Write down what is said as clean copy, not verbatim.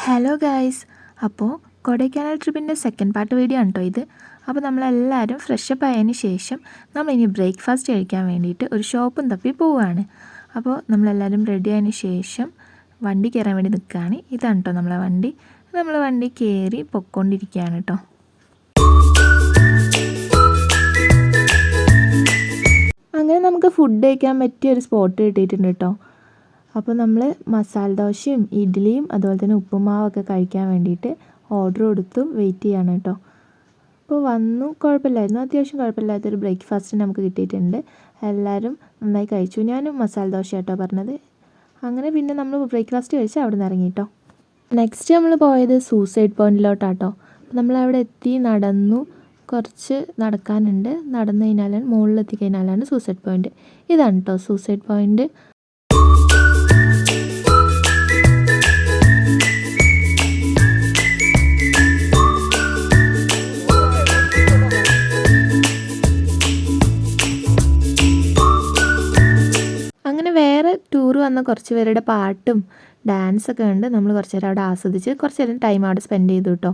Hello guys, അപ്പോൾ Kodaikanal ട്രിപ്പിൻ്റെ second part video ആണ് കേട്ടോ ഇത്. അപ്പോൾ നമ്മളെല്ലാവരും ഫ്രഷപ്പ് ആയതിന് ശേഷം നമ്മളിനി ബ്രേക്ക്ഫാസ്റ്റ് കഴിക്കാൻ വേണ്ടിയിട്ട് ഒരു ഷോപ്പും തപ്പി പോവുകയാണ്. അപ്പോൾ നമ്മളെല്ലാവരും റെഡി ആയതിന് ശേഷം വണ്ടി കയറാൻ വേണ്ടി നിൽക്കുകയാണ്. ഇതാണ് കേട്ടോ നമ്മളെ വണ്ടി. നമ്മൾ വണ്ടി കയറി പൊയ്ക്കൊണ്ടിരിക്കുകയാണ് കേട്ടോ. അങ്ങനെ നമുക്ക് ഫുഡ് കഴിക്കാൻ പറ്റിയ ഒരു സ്പോട്ട് കിട്ടിയിട്ടുണ്ട് കേട്ടോ. അപ്പോൾ നമ്മൾ മസാല ദോശയും ഇഡ്ഡലിയും അതുപോലെ തന്നെ ഉപ്പുമാവൊക്കെ കഴിക്കാൻ വേണ്ടിയിട്ട് ഓർഡർ കൊടുത്തു വെയിറ്റ് ചെയ്യാണ് കേട്ടോ. അപ്പോൾ വന്നു, കുഴപ്പമില്ലായിരുന്നു, അത്യാവശ്യം കുഴപ്പമില്ലാത്തൊരു ബ്രേക്ക്ഫാസ്റ്റ് നമുക്ക് കിട്ടിയിട്ടുണ്ട്. എല്ലാവരും നന്നായി കഴിച്ചു. ഞാനും മസാല ദോശ കേട്ടോ പറഞ്ഞത്. അങ്ങനെ പിന്നെ നമ്മൾ ബ്രേക്ക്ഫാസ്റ്റ് കഴിച്ച് അവിടെ നിന്ന് ഇറങ്ങി കേട്ടോ. നെക്സ്റ്റ് നമ്മൾ പോയത് സൂസൈഡ് പോയിൻറ്റിലോട്ടാട്ടോ. അപ്പോൾ നമ്മളവിടെ എത്തി, നടന്നു, കുറച്ച് നടക്കാനുണ്ട്. നടന്നു കഴിഞ്ഞാലാണ് മുകളിലെത്തി കഴിഞ്ഞാലാണ് സൂസൈഡ് പോയിൻറ്റ്. ഇതാണ് കേട്ടോ സൂസൈഡ് പോയിൻറ്റ്. അങ്ങനെ വേറെ ടൂർ വന്ന കുറച്ച് പേരുടെ പാട്ടും ഡാൻസൊക്കെ ഉണ്ട്. നമ്മൾ കുറച്ച് നേരം അവിടെ ആസ്വദിച്ച് കുറച്ച് നേരം ടൈം അവിടെ സ്പെൻഡ് ചെയ്തു കേട്ടോ.